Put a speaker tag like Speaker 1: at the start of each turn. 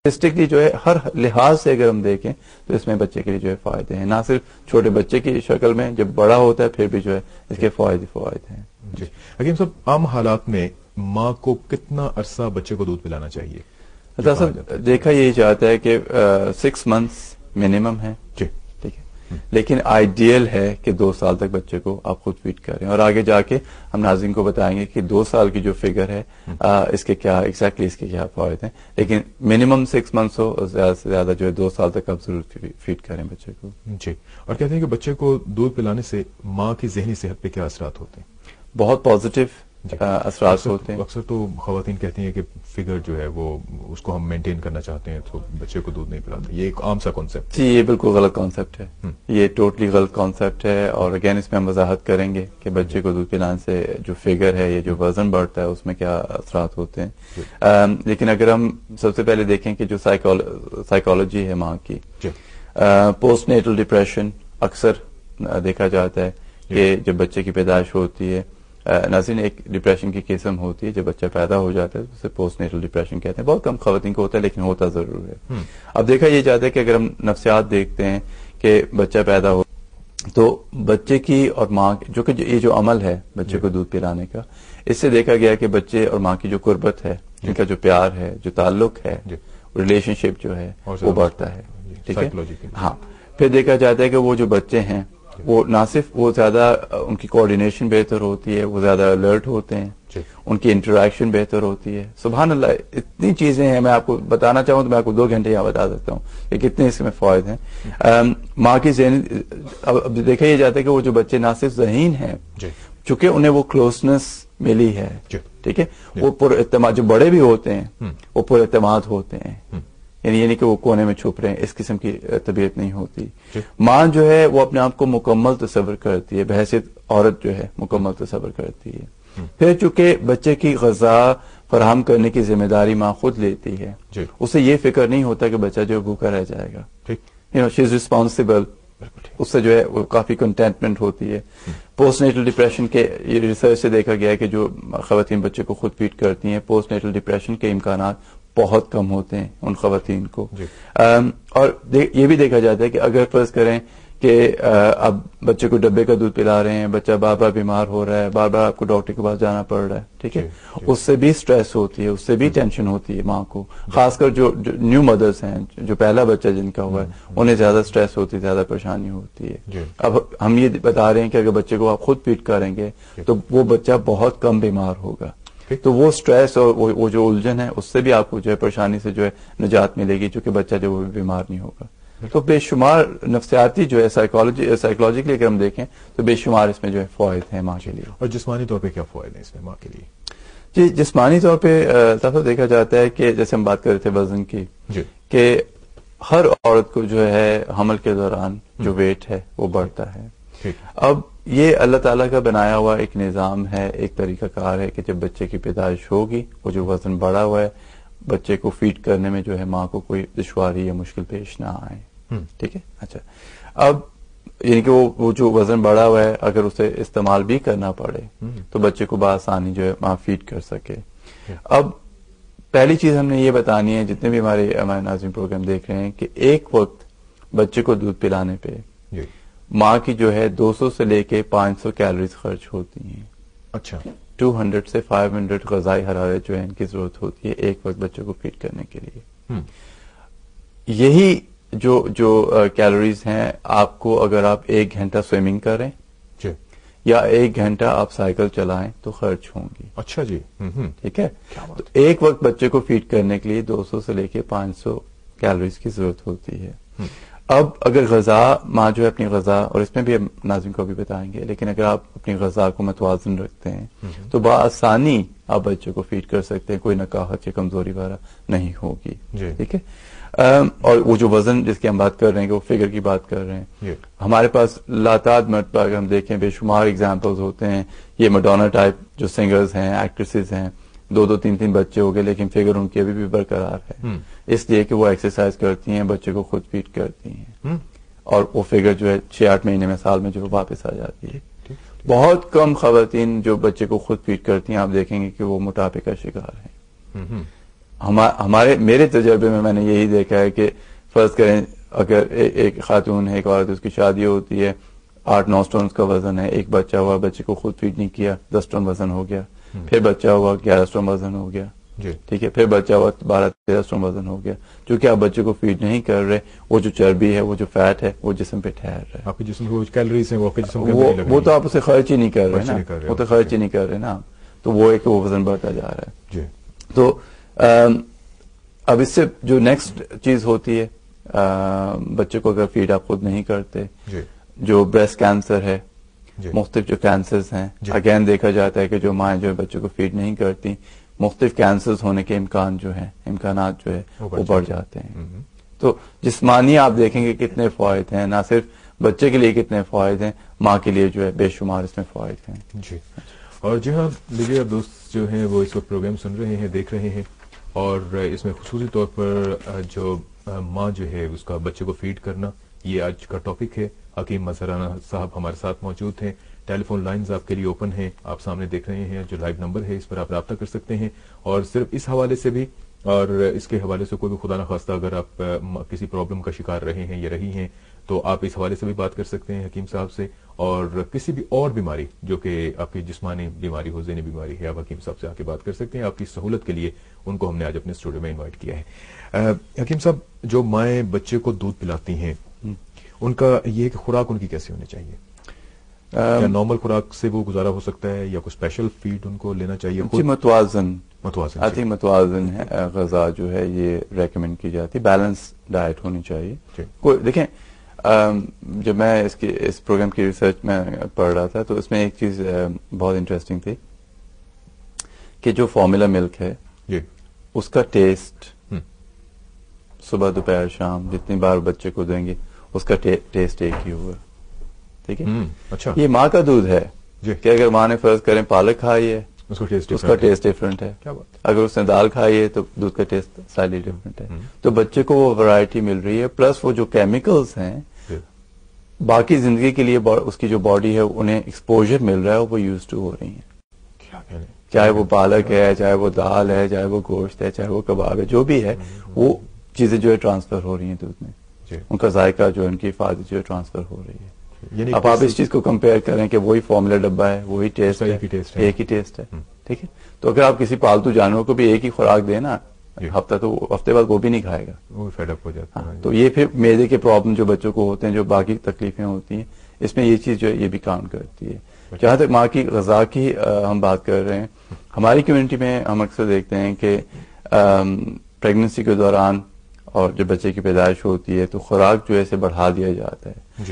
Speaker 1: اسٹیکلی جو ہے ہر لحاظ سے اگر ہم دیکھیں تو اس میں بچے کے لیے جو ہے فائدے ہیں، نہ صرف چھوٹے بچے کی شکل میں، جب بڑا ہوتا ہے پھر بھی جو ہے اس کے فوائد ہیں.
Speaker 2: جی حکیم صاحب، عام حالات میں ماں کو کتنا عرصہ بچے کو دودھ پلانا چاہیے؟
Speaker 1: دیکھا یہی چاہتا ہے کہ 6 months منیمم ہے،
Speaker 2: جی
Speaker 1: ٹھیک ہے، لیکن آئیڈیل ہے کہ 2 سال تک بچے کو آپ خود فیڈ کریں، اور آگے جا کے ہم ناظرین کو بتائیں گے کہ 2 سال کی جو فگر ہے اس کے کیا ایگزیکٹلی اس کے کیا فوائد ہیں، لیکن منیمم 6 months ہو، زیادہ سے زیادہ جو ہے 2 سال تک آپ ضرور فیڈ کریں بچے کو.
Speaker 2: جی، اور کہتے ہیں کہ بچے کو دودھ پلانے سے ماں کی ذہنی صحت پہ کیا اثرات ہوتے ہیں؟
Speaker 1: بہت پازیٹیو اثرات ہوتے ہیں.
Speaker 2: اکثر تو خواتین کہتی ہیں کہ فگر جو ہے وہ اس کو ہم مینٹین کرنا چاہتے ہیں تو بچے کو دودھ نہیں پلاتے. یہ ایک عام سا کانسیپٹ
Speaker 1: جی، یہ بالکل غلط کانسیپٹ ہے، یہ ٹوٹلی غلط کانسیپٹ ہے، اور اگین اس میں ہم وضاحت کریں گے کہ بچے کو دودھ پلانے سے جو فگر ہے یا جو وزن بڑھتا ہے اس میں کیا اثرات ہوتے ہیں. لیکن اگر ہم سب سے پہلے دیکھیں کہ جو سائیکالوجی ہے ماں کی، پوسٹ نیٹل ڈپریشن اکثر دیکھا جاتا ہے کہ جب بچے کی پیدائش ہوتی ہے، ناظرین ایک ڈپریشن کی قسم ہوتی ہے جب بچہ پیدا ہو جاتا ہے، اسے پوسٹ نیٹل ڈپریشن کہتے ہیں. بہت کم خواتین کو ہوتا ہے لیکن ہوتا ضرور ہے. اب دیکھا یہ جاتا ہے کہ اگر ہم نفسیات دیکھتے ہیں کہ بچہ پیدا ہو تو بچے کی اور ماں جو کہ یہ جو عمل ہے بچے کو دودھ پلانے کا، اس سے دیکھا گیا کہ بچے اور ماں کی جو قربت ہے، ان کا جو پیار ہے، جو تعلق ہے، ریلیشن شپ جو ہے وہ بڑھتا ہے. ٹھیک ہے، ہاں. پھر دیکھا جاتا ہے کہ وہ جو بچے ہیں وہ نہ صرف وہ زیادہ ان کی کوآرڈینیشن بہتر ہوتی ہے، وہ زیادہ الرٹ ہوتے ہیں، ان کی انٹریکشن بہتر ہوتی ہے. سبحان اللہ، اتنی چیزیں ہیں، میں آپ کو بتانا چاہوں تو میں آپ کو 2 گھنٹے یہاں بتا سکتا ہوں کہ کتنے اس میں فوائد ہیں. ماں کی ذہنی، اب دیکھا یہ جاتا ہے کہ وہ جو بچے نہ صرف ذہین ہیں، چونکہ انہیں وہ کلوزنس ملی ہے، ٹھیک ہے، وہ پر اعتماد، جو بڑے بھی ہوتے ہیں وہ پر اعتماد ہوتے ہیں، یعنی یہ نہیں کہ وہ کونے میں چھپ رہے ہیں، اس قسم کی طبیعت نہیں ہوتی. ماں جو ہے وہ اپنے آپ کو مکمل تصور کرتی ہے، بحیثیت عورت جو ہے مکمل تصور کرتی ہے. پھر چونکہ بچے کی غذا فراہم کرنے کی ذمہ داری ماں خود لیتی ہے، اسے یہ فکر نہیں ہوتا کہ بچہ جو ہے بھوکا رہ جائے گا، شی از ریسپانسبل، اس سے جو ہے وہ کافی کنٹینٹمنٹ ہوتی ہے. پوسٹ نیٹل ڈپریشن کے یہ ریسرچ سے دیکھا گیا ہے کہ جو خواتین بچے کو خود فیڈ کرتی ہیں، پوسٹ نیٹل ڈپریشن کے امکانات بہت کم ہوتے ہیں ان خواتین کو. اور یہ بھی دیکھا جاتا ہے کہ اگر فرض کریں کہ اب بچے کو ڈبے کا دودھ پلا رہے ہیں، بچہ بار بار بیمار ہو رہا ہے، بار بار آپ کو ڈاکٹر کے پاس جانا پڑ رہا ہے، ٹھیک ہے، اس سے بھی سٹریس ہوتی ہے، اس سے بھی ٹینشن ہوتی ہے ماں کو. خاص کر جو نیو مدرز ہیں، جو پہلا بچہ جن کا ہوا ہے، انہیں زیادہ سٹریس ہوتی ہے، زیادہ پریشانی ہوتی ہے. اب ہم یہ بتا رہے ہیں کہ اگر بچے کو آپ خود فیڈ کریں گے تو وہ بچہ بہت کم بیمار ہوگا، تو وہ سٹریس اور وہ جو الجھن ہے اس سے بھی آپ کو جو ہے پریشانی سے جو ہے نجات ملے گی، چونکہ بچہ جو وہ بیمار نہیں ہوگا. تو بے شمار نفسیاتی جو ہے سائیکولوجیکلی اگر ہم دیکھیں تو بے شمار اس میں جو ہے فوائد ہیں ماں کے لیے.
Speaker 2: اور جسمانی طور پہ کیا فوائد ہیں اس میں ماں کے لیے؟
Speaker 1: جی، جسمانی طور پہ دیکھا جاتا ہے کہ جیسے ہم بات کر رہے تھے وزن کی، کہ ہر عورت کو جو ہے حمل کے دوران جو ویٹ ہے وہ بڑھتا ہے. اب یہ اللہ تعالیٰ کا بنایا ہوا ایک نظام ہے، ایک طریقہ کار ہے کہ جب بچے کی پیدائش ہوگی، وہ جو وزن بڑھا ہوا ہے، بچے کو فیڈ کرنے میں جو ہے ماں کو کوئی دشواری یا مشکل پیش نہ آئے. ٹھیک ہے، اچھا. اب یعنی کہ وہ جو وزن بڑھا ہوا ہے اگر اسے استعمال بھی کرنا پڑے تو بچے کو بآسانی جو ہے ماں فیڈ کر سکے. اب پہلی چیز ہم نے یہ بتانی ہے، جتنے بھی ہمارے ناظرین پروگرام دیکھ رہے ہیں، کہ ایک وقت بچے کو دودھ پلانے پہ ماں کی جو ہے 200 سے لے کے 500 کیلوریز خرچ ہوتی ہیں. اچھا، 200 سے 500 غذائی حرارت جو ہے ان کی ضرورت ہوتی ہے ایک وقت بچے کو فیڈ کرنے کے لیے. یہی جو کیلوریز ہیں آپ کو اگر آپ 1 گھنٹہ سوئمنگ کریں یا 1 گھنٹہ آپ سائیکل چلائیں تو خرچ ہوں گی.
Speaker 2: اچھا جی،
Speaker 1: ٹھیک ہے. تو ایک وقت بچے کو فیڈ کرنے کے لیے 200 سے لے کے 500 کیلوریز کی ضرورت ہوتی ہے. اب اگر غذا ماں جو ہے اپنی غذا، اور اس میں بھی ناظرین کو بھی بتائیں گے، لیکن اگر آپ اپنی غذا کو متوازن رکھتے ہیں تو بآسانی آپ بچے کو فیڈ کر سکتے ہیں، کوئی نکاہت یا کمزوری وغیرہ نہیں ہوگی. ٹھیک ہے. اور وہ جو وزن جس کی ہم بات کر رہے ہیں کہ وہ فگر کی بات کر رہے ہیں، ہمارے پاس لاتعداد مرتبہ اگر ہم دیکھیں بے شمار ایگزامپلز ہوتے ہیں. یہ میڈونا ٹائپ جو سنگرز ہیں، ایکٹریسز ہیں، 2 3 بچے ہو گئے لیکن فگر ان کی ابھی بھی برقرار ہے، اس لیے کہ وہ ایکسرسائز کرتی ہیں، بچے کو خود فیڈ کرتی ہیں، اور وہ فگر جو ہے 6-8 مہینے میں، سال میں جو واپس آ جاتی ہے. بہت کم خواتین جو بچے کو خود فیڈ کرتی ہیں آپ دیکھیں گے کہ وہ موٹاپے کا شکار ہیں. ہمارے میرے تجربے میں نے یہی دیکھا ہے کہ فرض کریں اگر ایک خاتون ہے، ایک عورت، اس کی شادی ہوتی ہے، 8-9 اسٹونز کا وزن ہے، ایک بچہ ہوا، بچے کو خود فیڈ نہیں کیا، 10 اسٹون وزن ہو گیا، پھر بچہ ہوا 11 اسٹون وزن ہو گیا، ٹھیک ہے، پھر بچہ ہوا 12-13 اسٹون وزن ہو گیا، کیونکہ آپ بچے کو فیڈ نہیں کر رہے، وہ جو چربی ہے، وہ جو فیٹ ہے، وہ جسم پہ ٹھہر رہا ہے،
Speaker 2: آپ کے جسم کو کیلوریز ہیں وہ آپ کے جسم کے
Speaker 1: وہ تو آپ اسے خرچ ہی نہیں کر رہے نا، وہ تو خرچ ہی نہیں کر رہے نا، تو وہ ایک وزن بڑھتا جا رہا ہے.
Speaker 2: جی.
Speaker 1: تو اب اس سے جو نیکسٹ چیز ہوتی ہے، بچے کو اگر فیڈ آپ خود نہیں کرتے، جو بریسٹ کینسر ہے، مختلف جو کینسرز ہیں، اگین دیکھا جاتا ہے کہ جو مائیں جو ہے بچے کو فیڈ نہیں کرتی، مختلف کینسرز ہونے کے امکانات جو ہے وہ بڑھ جاتے ہیں. تو جسمانی آپ دیکھیں گے کتنے فوائد ہیں، نہ صرف بچے کے لیے کتنے فوائد ہیں، ماں کے لیے جو ہے بے شمار اس میں فوائد ہیں.
Speaker 2: جی. اور جی ہاں دیکھیے، اب دوست جو ہیں وہ اس وقت پروگرام سن رہے ہیں، دیکھ رہے ہیں، اور اس میں خصوصی طور پر جو ماں جو ہے اس کا بچے کو فیڈ کرنا، یہ آج کا ٹاپک ہے. حکیم مظہر رانا صاحب ہمارے ساتھ موجود ہیں. ٹیلی فون لائنز آپ کے لیے اوپن ہیں، آپ سامنے دیکھ رہے ہیں جو لائیو نمبر ہے، اس پر آپ رابطہ کر سکتے ہیں. اور صرف اس حوالے سے بھی اور اس کے حوالے سے کوئی بھی خدا نخواستہ اگر آپ کسی پرابلم کا شکار رہے ہیں یا رہی ہیں تو آپ اس حوالے سے بھی بات کر سکتے ہیں حکیم صاحب سے. اور کسی بھی اور بیماری جو کہ آپ کی جسمانی بیماری ہو، ذہنی بیماری ہے، آپ حکیم صاحب سے آ کے بات کر سکتے ہیں. آپ کی سہولت کے لیے ان کو ہم نے آج اپنے اسٹوڈیو میں انوائٹ کیا ہے. حکیم صاحب، جو مائیں بچے کو دودھ پلاتی ہیں ان کا یہ کہ خوراک ان کی کیسی ہونی چاہیے؟ کیا نارمل خوراک سے وہ گزارا ہو سکتا ہے یا کوئی اسپیشل فیڈ ان کو لینا چاہیے؟
Speaker 1: متوازن ہے غذا جو ہے یہ ریکمینڈ کی جاتی ہے، بیلنس ڈائٹ ہونی چاہیے. دیکھیں، جب میں اس پروگرام کی ریسرچ میں پڑھ رہا تھا تو اس میں ایک چیز بہت انٹرسٹنگ تھی کہ جو فارمولا ملک ہے اس کا ٹیسٹ صبح دوپہر شام جتنی بار بچے کو دیں گے اس کا ٹیسٹ ایک ہی ہوگا. ٹھیک ہے.
Speaker 2: اچھا.
Speaker 1: یہ ماں کا دودھ ہے کہ اگر ماں نے فرض کریں پالک کھائی ہے اس کا ٹیسٹ ڈفرینٹ ہے، اگر اس نے دال کھائی ہے تو دودھ کا ٹیسٹ سلائٹلی ڈفرینٹ ہے. تو بچے کو وہ ورائٹی مل رہی ہے، پلس وہ جو کیمیکلز ہیں باقی زندگی کے لیے اس کی جو باڈی ہے انہیں ایکسپوجر مل رہا ہے، وہ یوز ٹو ہو رہی ہیں. چاہے وہ پالک ہے، چاہے وہ دال ہے، چاہے وہ گوشت ہے، چاہے وہ کباب ہے، جو بھی ہے وہ چیزیں جو ہے ٹرانسفر ہو رہی ہیں دودھ میں، ان کا ذائقہ جو ہے ان کی حفاظت جو ہے ٹرانسفر ہو رہی ہے. اب آپ اس چیز کو کمپیئر کریں کہ وہی فارمولا ڈبہ ہے، وہی ٹیسٹ ہے، ایک ہی ٹیسٹ ہے. ٹھیک ہے. تو اگر آپ کسی پالتو جانور کو بھی ایک ہی خوراک دیں نا ہفتے بعد وہ بھی نہیں کھائے گا،
Speaker 2: وہ فیڈ اپ ہو جاتا ہے.
Speaker 1: تو یہ پھر معدے کے پرابلم جو بچوں کو ہوتے ہیں، جو باقی تکلیفیں ہوتی ہیں، اس میں یہ چیز جو ہے یہ بھی کاؤنٹ کرتی ہے. جہاں تک ماں کی غذا کی ہم بات کر رہے ہیں، ہماری کمیونٹی میں ہم اکثر دیکھتے ہیں کہ پریگننسی کے دوران اور جب بچے کی پیدائش ہوتی ہے تو خوراک جو ہے اسے بڑھا دیا جاتا ہے.